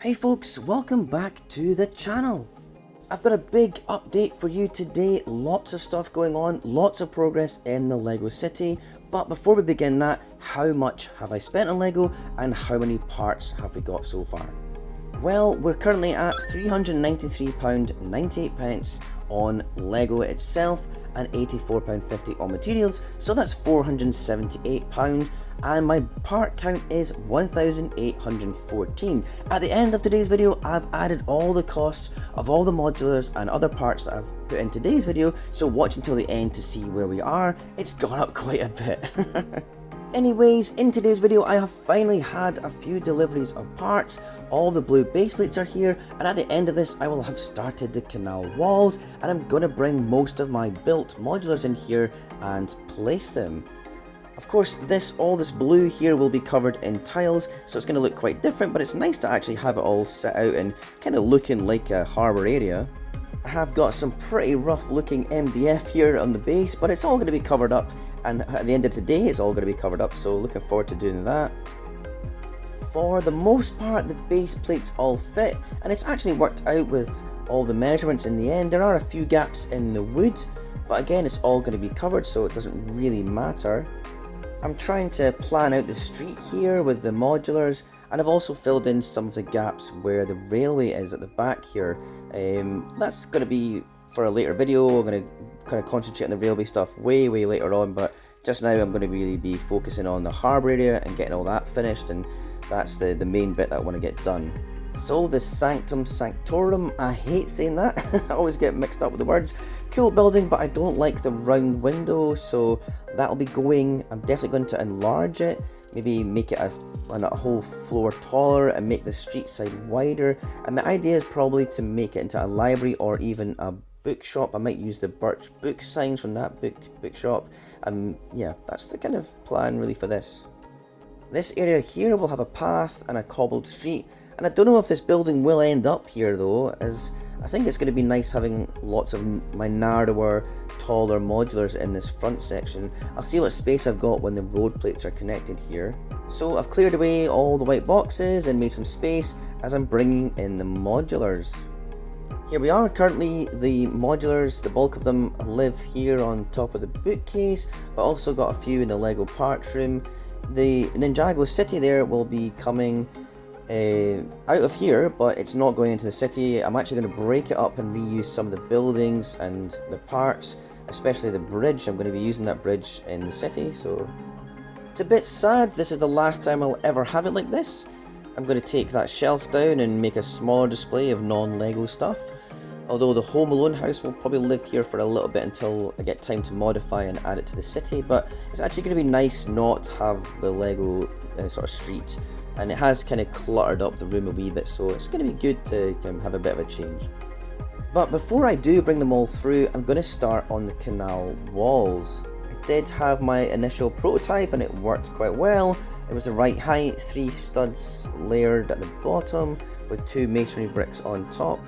Hey folks, welcome back to the channel. I've got a big update for you today, lots of stuff going on, lots of progress in the LEGO city, but before we begin that, how much have I spent on LEGO and how many parts have we got so far? Well, we're currently at £393.98 on LEGO itself and £84.50 on materials, so that's £478, and my part count is 1,814. At the end of today's video, I've added all the costs of all the modulars and other parts that I've put in today's video, so watch until the end to see where we are. It's gone up quite a bit. Anyways, in today's video I have finally had a few deliveries of parts. All the blue base plates are here, and at the end of this I will have started the canal walls, and I'm going to bring most of my built modulars in here and place them. Of course, all this blue here will be covered in tiles, so it's going to look quite different, but it's nice to actually have it all set out and kind of looking like a harbour area. I have got some pretty rough looking MDF here on the base, but it's all going to be covered up, and at the end of today it's all going to be covered up, so looking forward to doing that. For the most part, the base plates all fit, and it's actually worked out with all the measurements in the end. There are a few gaps in the wood, but again it's all going to be covered, so it doesn't really matter. I'm trying to plan out the street here with the modulars, and I've also filled in some of the gaps where the railway is at the back here. That's going to be for a later video. I'm going to kind of concentrate on the railway stuff way later on, but just now I'm going to really be focusing on the harbour area and getting all that finished, and that's the main bit that I want to get done. So the Sanctum Sanctorum, I hate saying that, I always get mixed up with the words. Cool building, but I don't like the round window, so that'll be going. I'm definitely going to enlarge it, maybe make it a whole floor taller and make the street side wider, and the idea is probably to make it into a library or even a bookshop. I might use the birch book signs from that bookshop, and yeah, that's the kind of plan really for this. This area here will have a path and a cobbled street, and I don't know if this building will end up here though, as I think it's going to be nice having lots of my narrower, taller modulars in this front section. I'll see what space I've got when the road plates are connected here. So I've cleared away all the white boxes and made some space as I'm bringing in the modulars. Here we are. Currently the modulars, the bulk of them live here on top of the bookcase, but also got a few in the LEGO parts room. The Ninjago city there will be coming out of here, but it's not going into the city. I'm actually going to break it up and reuse some of the buildings and the parts, especially the bridge. I'm going to be using that bridge in the city, so it's a bit sad. This is the last time I'll ever have it like this. I'm going to take that shelf down and make a smaller display of non-LEGO stuff, although the Home Alone house will probably live here for a little bit until I get time to modify and add it to the city. But it's actually going to be nice not to have the LEGO sort of street, and it has kind of cluttered up the room a wee bit, so it's going to be good to have a bit of a change. But before I do bring them all through, I'm going to start on the canal walls. I did have my initial prototype and it worked quite well. It was the right height, 3 studs layered at the bottom with 2 masonry bricks on top.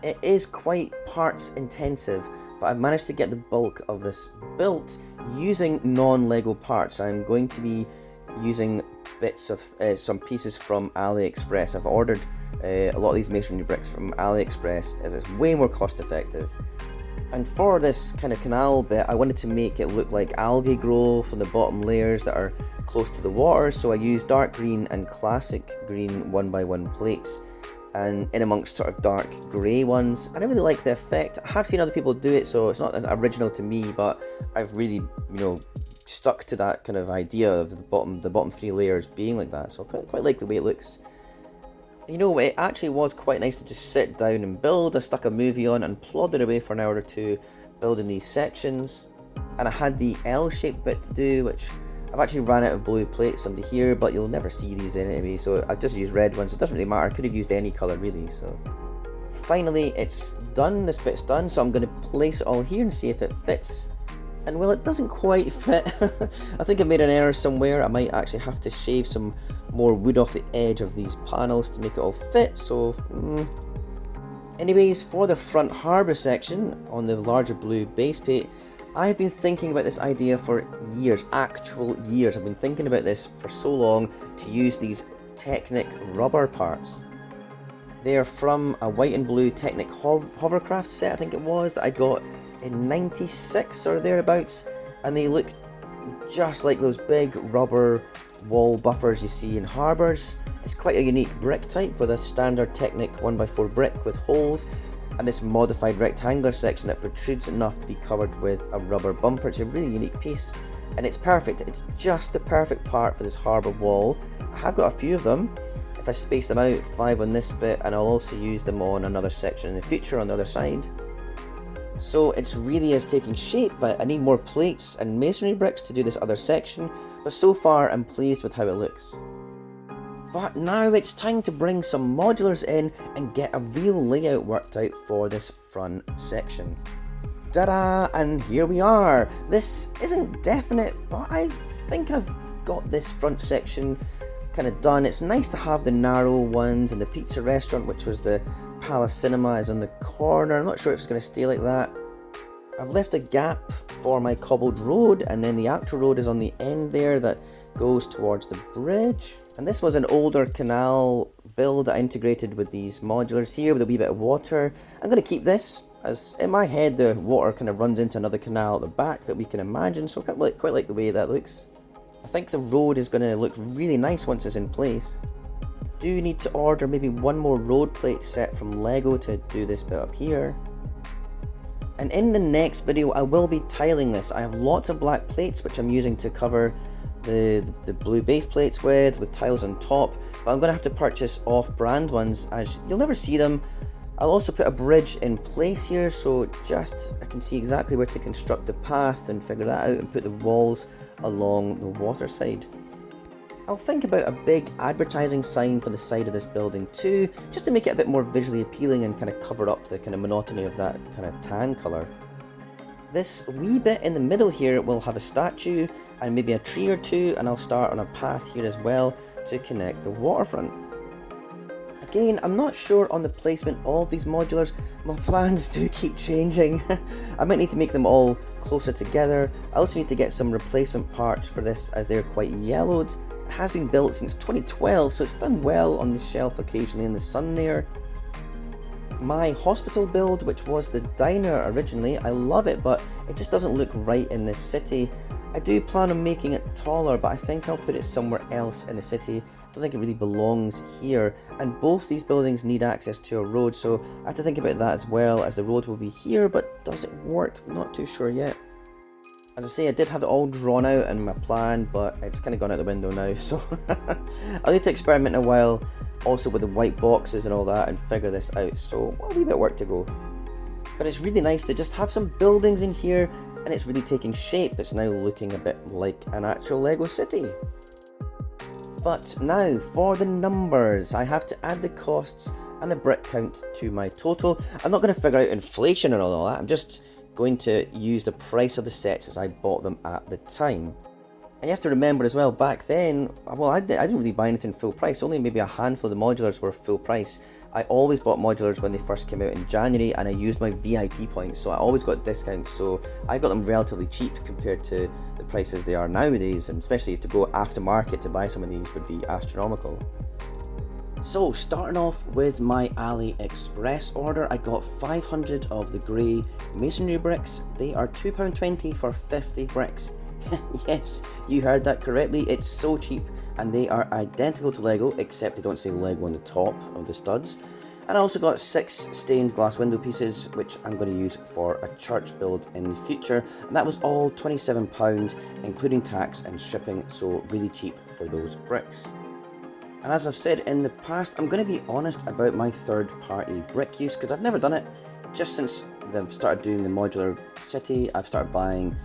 It is quite parts intensive, but I've managed to get the bulk of this built using non-LEGO parts. I'm going to be using bits of some pieces from AliExpress. I've ordered a lot of these masonry bricks from AliExpress as it's way more cost effective. And for this kind of canal bit, I wanted to make it look like algae grow from the bottom layers that are close to the water, so I used dark green and classic green 1x1 plates, and in amongst sort of dark grey ones. And I really like the effect. I have seen other people do it, so it's not original to me, but I've really, stuck to that kind of idea of the bottom 3 layers being like that, so I quite like the way it looks. It actually was quite nice to just sit down and build. I stuck a movie on and plodded away for an hour or two building these sections, and I had the L-shaped bit to do, which I've actually ran out of blue plates under here, but you'll never see these in anyway, so I've just used red ones. It doesn't really matter, I could have used any colour really. So finally it's done, this bit's done, so I'm going to place it all here and see if it fits. And well, it doesn't quite fit. I think I made an error somewhere. I might actually have to shave some more wood off the edge of these panels to make it all fit, so Anyways, for the front harbour section on the larger blue base plate, I've been thinking about this idea for years, actual years. I've been thinking about this for so long, to use these Technic rubber parts. They are from a white and blue Technic hovercraft set, I think it was, that I got in 96 or thereabouts, and they look just like those big rubber wall buffers you see in harbours. It's quite a unique brick type with a standard Technic 1x4 brick with holes and this modified rectangular section that protrudes enough to be covered with a rubber bumper. It's a really unique piece and it's perfect. It's just the perfect part for this harbour wall. I have got a few of them. If I space them out, 5 on this bit, and I'll also use them on another section in the future on the other side. So it really is taking shape, but I need more plates and masonry bricks to do this other section, but so far I'm pleased with how it looks. But now it's time to bring some modulars in and get a real layout worked out for this front section. Ta-da! And here we are! This isn't definite, but I think I've got this front section kind of done. It's nice to have the narrow ones, and the pizza restaurant, which was the Palace Cinema, is on the corner. I'm not sure if it's going to stay like that. I've left a gap for my cobbled road, and then the actual road is on the end there that goes towards the bridge. And this was an older canal build I integrated with these modulars here with a wee bit of water. I'm going to keep this, as in my head the water kind of runs into another canal at the back that we can imagine, so I quite like the way that looks. I think the road is going to look really nice once it's in place. I do need to order maybe one more road plate set from Lego to do this bit up here. And in the next video I will be tiling this. I have lots of black plates which I'm using to cover the blue base plates with tiles on top, but I'm going to have to purchase off-brand ones as you'll never see them. I'll also put a bridge in place here, so just I can see exactly where to construct the path and figure that out and put the walls along the water side. I'll think about a big advertising sign for the side of this building too, just to make it a bit more visually appealing and kind of cover up the kind of monotony of that kind of tan colour. This wee bit in the middle here will have a statue and maybe a tree or two, and I'll start on a path here as well to connect the waterfront. Again, I'm not sure on the placement of these modulars. My plans do keep changing. I might need to make them all closer together. I also need to get some replacement parts for this as they're quite yellowed. It has been built since 2012, so it's done well on the shelf occasionally in the sun there. My hospital build, which was the diner originally, I love it, but it just doesn't look right in this city. I do plan on making it taller, but I think I'll put it somewhere else in the city. I don't think it really belongs here, and both these buildings need access to a road, so I have to think about that as well, as the road will be here, but does it work? I'm not too sure yet. As I say, I did have it all drawn out in my plan, but it's kind of gone out the window now, so I'll need to experiment a while also with the white boxes and all that and figure this out, so a wee bit of work to go. But it's really nice to just have some buildings in here, and it's really taking shape. It's now looking a bit like an actual Lego city. But now for the numbers. I have to add the costs and the brick count to my total. I'm not going to figure out inflation and all that. I'm just going to use the price of the sets as I bought them at the time. And you have to remember as well, back then, well, I didn't really buy anything full price. Only maybe a handful of the modulars were full price. I always bought modulars when they first came out in January, and I used my VIP points, so I always got discounts, so I got them relatively cheap compared to the prices they are nowadays, and especially to go aftermarket to buy some of these would be astronomical. So starting off with my AliExpress order, I got 500 of the grey masonry bricks. They are £2.20 for 50 bricks. Yes, you heard that correctly, it's so cheap. And they are identical to Lego, except they don't say Lego on the top of the studs. And I also got 6 stained glass window pieces, which I'm going to use for a church build in the future. And that was all £27, including tax and shipping, so really cheap for those bricks. And as I've said in the past, I'm going to be honest about my third-party brick use, because I've never done it. Just since I've started doing the modular city, I've started buying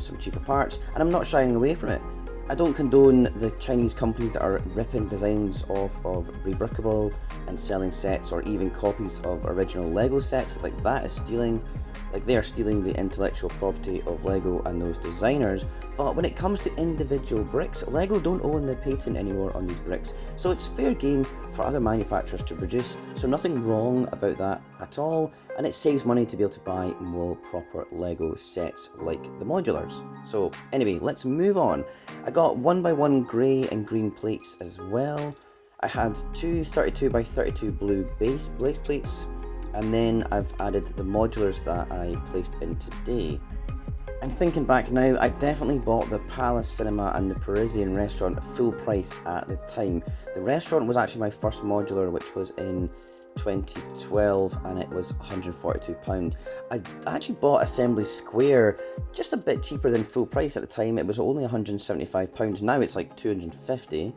some cheaper parts, and I'm not shying away from it. I don't condone the Chinese companies that are ripping designs off of Rebrickable and selling sets or even copies of original Lego sets. Like that is stealing, like they are stealing the intellectual property of Lego and those designers. But when it comes to individual bricks, Lego don't own the patent anymore on these bricks, so it's fair game for other manufacturers to produce, so nothing wrong about that at all, and it saves money to be able to buy more proper Lego sets like the modulars. So anyway, let's move on. I got 1x1 grey and green plates as well. I had two 32 by 32 blue base plates, and then I've added the modulars that I placed in today. And thinking back now, I definitely bought the Palace Cinema and the Parisian restaurant at full price at the time. The restaurant was actually my first modular, which was in 2012, and it was £142. I actually bought Assembly Square just a bit cheaper than full price at the time. It was only £175, now it's like £250.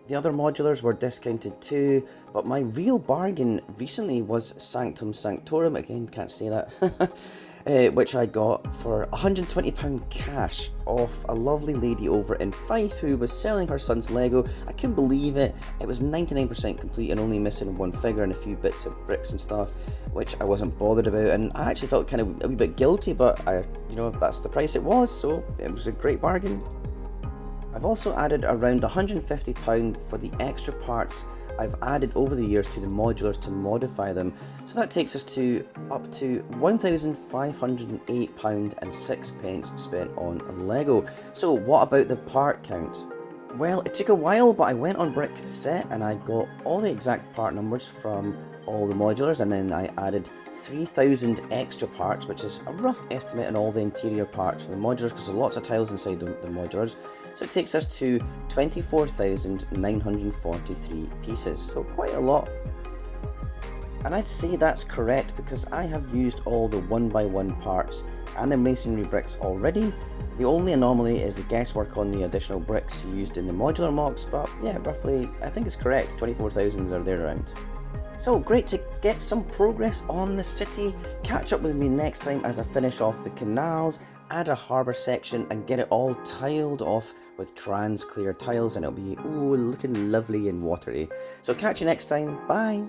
The other modulars were discounted too, but my real bargain recently was Sanctum Sanctorum, again can't say that, which I got for £120 cash off a lovely lady over in Fife who was selling her son's Lego. I couldn't believe it. It was 99% complete and only missing one figure and a few bits of bricks and stuff, which I wasn't bothered about, and I actually felt kind of a wee bit guilty, but that's the price it was, so it was a great bargain. I've also added around £150 for the extra parts I've added over the years to the modulars to modify them, so that takes us to up to £1,508.06 spent on Lego. So what about the part count? Well, it took a while, but I went on Brick Set and I got all the exact part numbers from all the modulars, and then I added 3,000 extra parts, which is a rough estimate on all the interior parts for the modulars, because there's lots of tiles inside the modulars. So it takes us to 24,943 pieces, so quite a lot. And I'd say that's correct because I have used all the 1x1 parts and the masonry bricks already. The only anomaly is the guesswork on the additional bricks used in the modular mocks, but yeah, roughly I think it's correct, 24,000 are there around. So great to get some progress on the city. Catch up with me next time as I finish off the canals, add a harbour section and get it all tiled off with trans clear tiles, and it'll be looking lovely and watery. So catch you next time, bye!